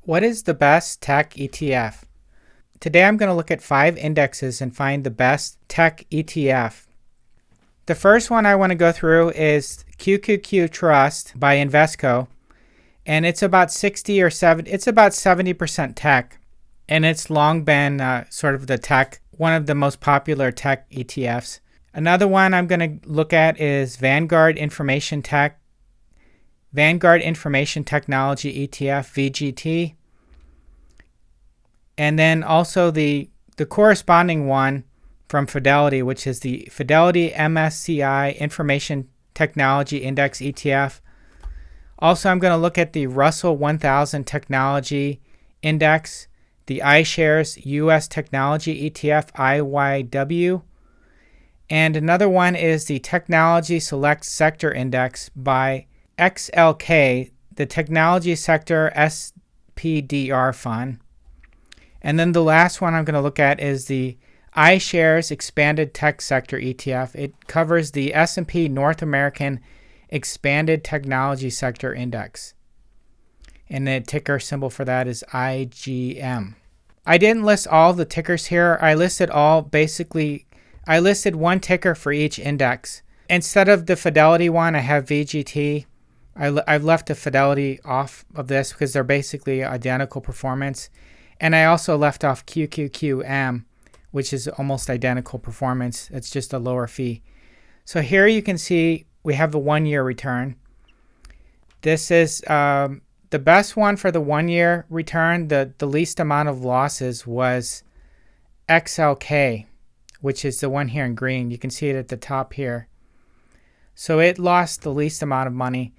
What is the best tech ETF? Today I'm going to look at 5 indexes and find the best tech ETF. The first one I want to go through is QQQ Trust by Investco, and it's about 70% tech, and it's long been sort of one of the most popular tech ETFs. Another one I'm going to look at is Vanguard Information Technology ETF VGT. And then also the corresponding one from Fidelity, which is the Fidelity MSCI Information Technology Index ETF. Also, I'm going to look at the Russell 1000 Technology Index, the iShares US Technology ETF IYW. And another one is the Technology Select Sector Index by XLK, the Technology Sector SPDR Fund. And then the last one I'm going to look at is the iShares Expanded Tech Sector ETF. It covers the S&P North American Expanded Technology Sector Index. And the ticker symbol for that is IGM. I didn't list all the tickers here. I listed one ticker for each index. Instead of the Fidelity one, I have VGT. I've left the Fidelity off of this because they're basically identical performance. And I also left off QQQM, which is almost identical performance. It's just a lower fee. So here you can see we have the 1-year return. This is the best one for the 1-year return. The least amount of losses was XLK, which is the one here in green. You can see it at the top here. So it lost the least amount of money.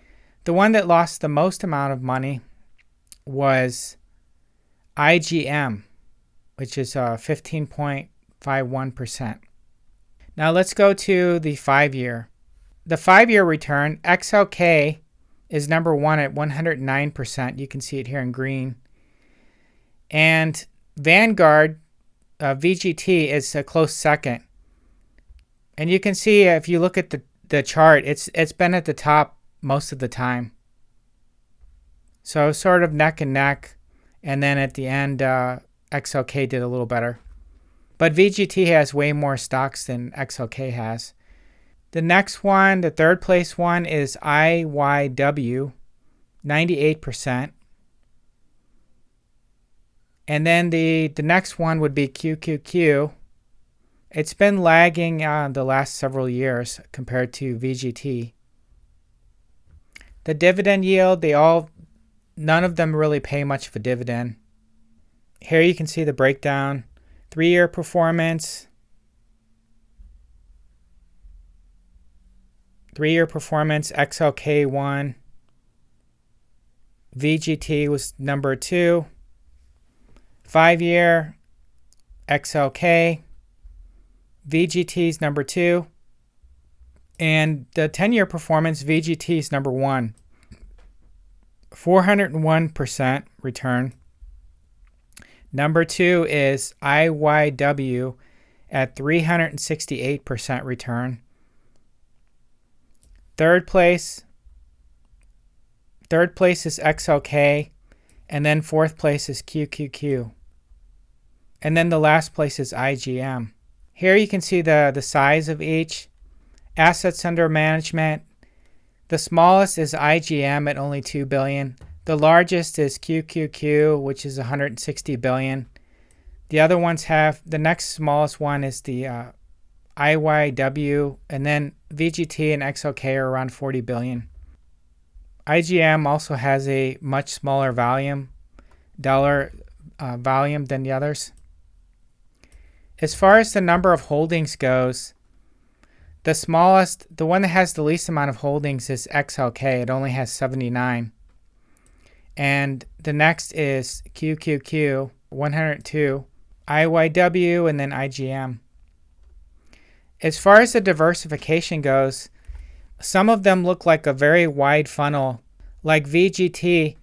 The one that lost the most amount of money was IGM, which is 15.51%. Now let's go to the 5-year. The 5-year return, XLK is number 1 at 109%. You can see it here in green. And Vanguard VGT is a close second. And you can see if you look at the chart, it's been at the top most of the time. So sort of neck and neck. And then at the end, XLK did a little better. But VGT has way more stocks than XLK has. The next one, the third place one, is IYW, 98%. And then the next one would be QQQ. It's been lagging the last several years compared to VGT. The dividend yield, none of them really pay much of a dividend. Here you can see the breakdown. 3-year performance. 3-year performance, XLK won. VGT was number 2. 5-year, XLK. VGT's number 2. And the 10-year performance, VGT's number 1. 401% return. Number 2 is IYW at 368% return. Third place is XLK, and then fourth place is QQQ. And then the last place is IGM. Here you can see the size of each. Assets under management. The smallest is IGM at only $2 billion. The largest is QQQ, which is $160 billion. The other ones the next smallest one is the IYW, and then VGT and XLK are around $40 billion. IGM also has a much smaller volume than the others. As far as the number of holdings goes, the one that has the least amount of holdings is XLK. It only has 79. And the next is QQQ, 102, IYW, and then IGM. As far as the diversification goes, some of them look like a very wide funnel. Like VGT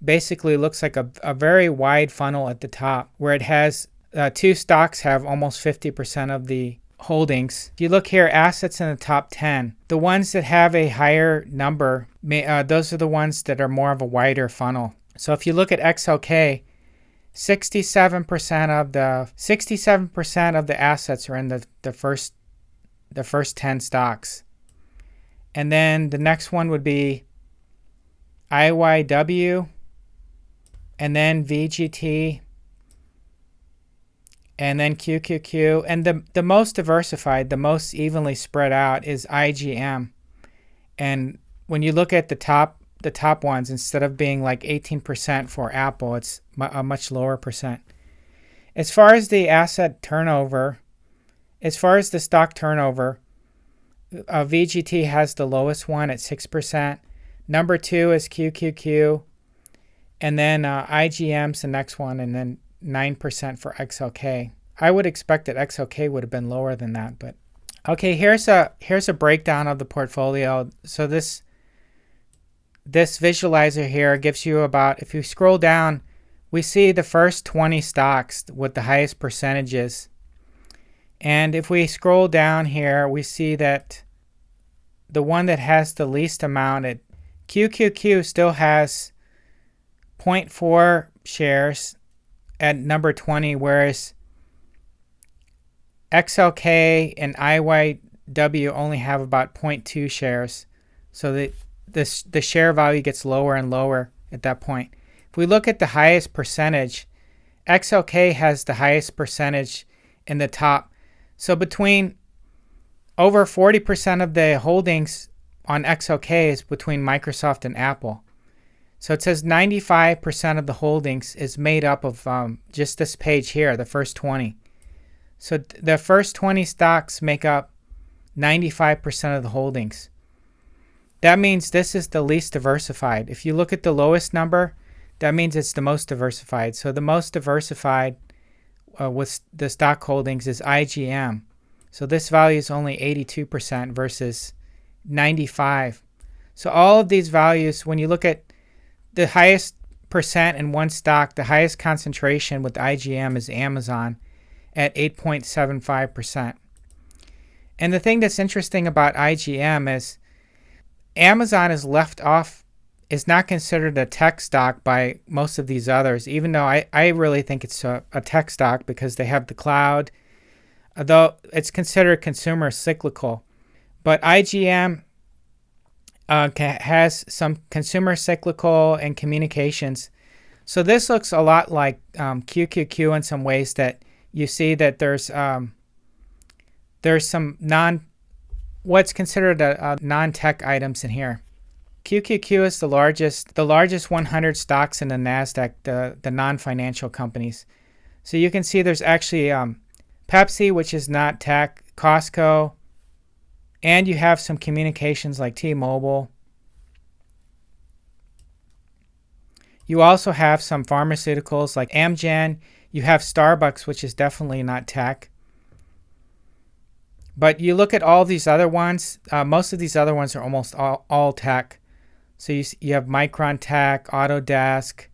basically looks like a very wide funnel at the top, where it has 2 stocks have almost 50% of the holdings. If you look here, assets in the top 10, the ones that have a higher number, those are the ones that are more of a wider funnel. So if you look at XLK, 67% of the assets are in the first 10 stocks. And then the next one would be IYW, and then VGT, and then QQQ. And the most diversified, the most evenly spread out is IGM. And when you look at the top ones, instead of being like 18% for Apple, it's a much lower percent. As far as the asset turnover, as far as the stock turnover, VGT has the lowest one at 6%. Number 2 is QQQ. And then IGM's the next one, and then 9% for XLK. I would expect that XLK would have been lower than that, but okay, here's a breakdown of the portfolio. So this visualizer here gives you about, if you scroll down, we see the first 20 stocks with the highest percentages. And if we scroll down here, we see that the one that has the least amount, QQQ still has 0.4 shares at number 20, whereas XLK and IYW only have about 0.2 shares. So the share value gets lower and lower at that point. If we look at the highest percentage, XLK has the highest percentage in the top. So between over 40% of the holdings on XLK is between Microsoft and Apple. So it says 95% of the holdings is made up of just this page here, the first 20. So the first 20 stocks make up 95% of the holdings. That means this is the least diversified. If you look at the lowest number, that means it's the most diversified. So the most diversified with the stock holdings is IGM. So this value is only 82% versus 95. So all of these values, when you look at the highest percent in one stock, the highest concentration with IGM is Amazon at 8.75%. And the thing that's interesting about IGM is Amazon is left off, is not considered a tech stock by most of these others, even though I really think it's a tech stock because they have the cloud, although it's considered consumer cyclical. But IGM has some consumer cyclical and communications. So this looks a lot like QQQ in some ways, that you see that there's some what's considered a non-tech items in here. QQQ is the largest 100 stocks in the Nasdaq, the non-financial companies. So you can see there's actually Pepsi, which is not tech, Costco, and you have some communications like T-Mobile. You also have some pharmaceuticals like Amgen. You have Starbucks, which is definitely not tech. But you look at all these other ones, most of these other ones are almost all tech. So you have Micron Tech, Autodesk.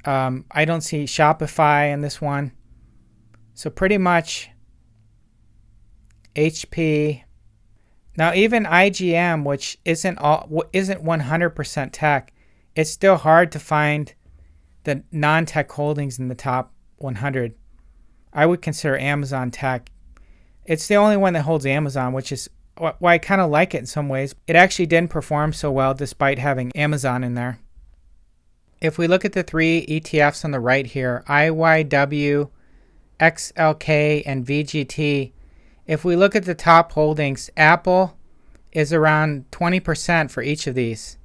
I don't see Shopify in this one. So pretty much HP. Now even IGM, which isn't 100% tech, it's still hard to find the non-tech holdings in the top 100. I would consider Amazon tech. It's the only one that holds Amazon, which is why I kind of like it in some ways. It actually didn't perform so well despite having Amazon in there. If we look at the 3 ETFs on the right here, IYW, XLK, and VGT, if we look at the top holdings, Apple is around 20% for each of these.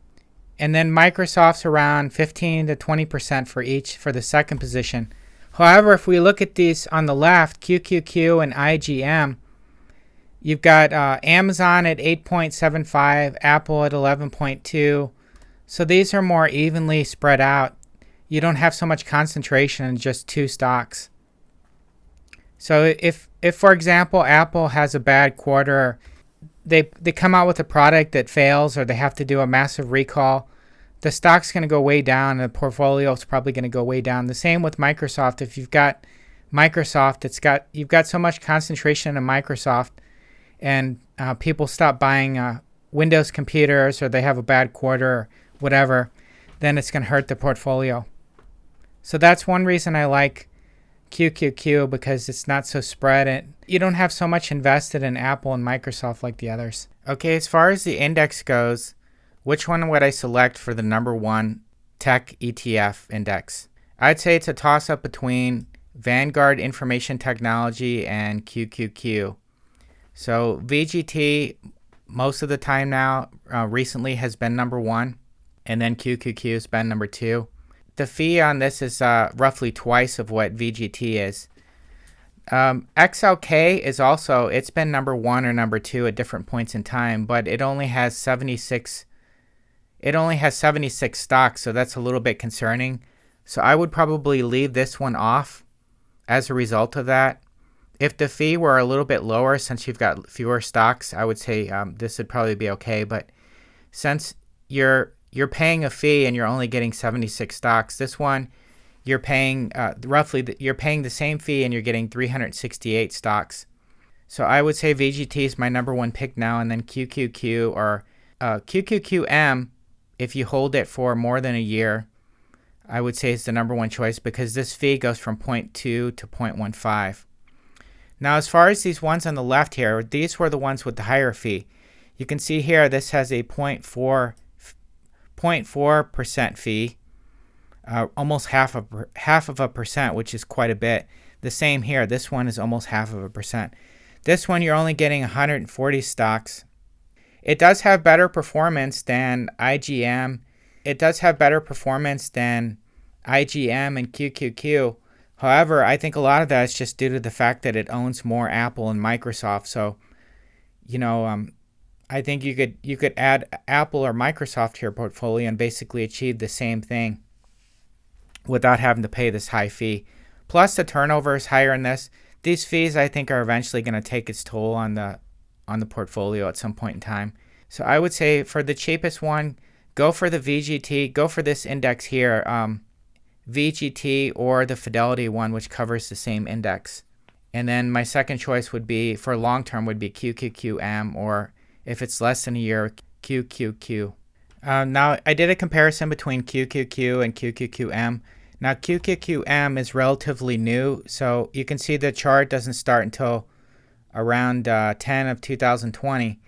And then Microsoft's around 15 to 20% for each for the second position. However, if we look at these on the left, QQQ and IGM, you've got Amazon at 8.75, Apple at 11.2. So these are more evenly spread out. You don't have so much concentration in just 2 stocks. So if for example, Apple has a bad quarter, they come out with a product that fails, or they have to do a massive recall, the stock's going to go way down, and the portfolio is probably going to go way down. The same with Microsoft. If you've got Microsoft, you've got so much concentration in Microsoft, and people stop buying Windows computers, or they have a bad quarter or whatever, then it's going to hurt the portfolio. So that's one reason I like QQQ, because it's not so spread and you don't have so much invested in Apple and Microsoft like the others. Okay, as far as the index goes, which one would I select for the number one tech ETF index? I'd say it's a toss-up between Vanguard Information Technology and QQQ. So VGT most of the time now recently has been number one, and then QQQ has been number two. The fee on this is roughly twice of what VGT is. XLK is also, it's been number one or number two at different points in time, but it only has 76 stocks, so that's a little bit concerning. So I would probably leave this one off as a result of that. If the fee were a little bit lower, since you've got fewer stocks, I would say this would probably be okay. But since you're paying a fee and you're only getting 76 stocks, this one you're paying you're paying the same fee and you're getting 368 stocks. So I would say VGT is my number one pick now, and then QQQ or QQQM, if you hold it for more than a year, I would say it's the number one choice, because this fee goes from 0.2 to 0.15. Now, as far as these ones on the left here, these were the ones with the higher fee. You can see here this has a 0.4% fee, almost half of a percent, which is quite a bit. The same here. This one is almost half of a percent. This one you're only getting 140 stocks. It does have better performance than IGM. It does have better performance than IGM and QQQ. However, I think a lot of that is just due to the fact that it owns more Apple and Microsoft. So, I think you could add Apple or Microsoft to your portfolio and basically achieve the same thing without having to pay this high fee. Plus, the turnover is higher in this. These fees, I think, are eventually going to take its toll on the portfolio at some point in time. So I would say for the cheapest one, go for the VGT. Go for this index here, VGT, or the Fidelity one, which covers the same index. And then my second choice would be, for long term, would be QQQM, or if it's less than a year, QQQ. Now, I did a comparison between QQQ and QQQM. Now, QQQM is relatively new, so you can see the chart doesn't start until around 10 of 2020.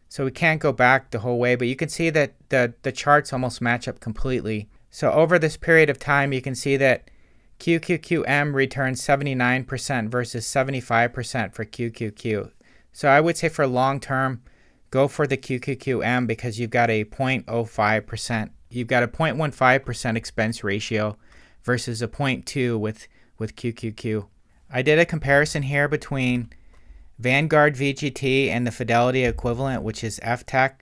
So we can't go back the whole way, but you can see that the charts almost match up completely. So over this period of time, you can see that QQQM returns 79% versus 75% for QQQ. So I would say for long term, go for the QQQM, because you've got a 0.05%. You've got a 0.15% expense ratio versus a 0.2 with QQQ. I did a comparison here between Vanguard VGT and the Fidelity equivalent, which is FTEC.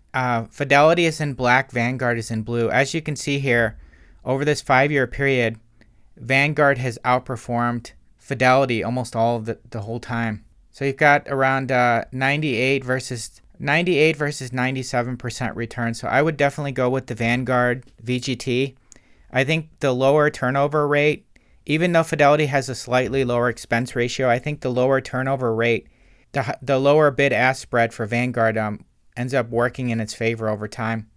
Fidelity is in black, Vanguard is in blue. As you can see here, over this 5-year period, Vanguard has outperformed Fidelity almost all of the whole time. So you've got around 98 versus 97% return. So I would definitely go with the Vanguard VGT. I think the lower turnover rate, even though Fidelity has a slightly lower expense ratio, I think the lower turnover rate, the lower bid-ask spread for Vanguard ends up working in its favor over time.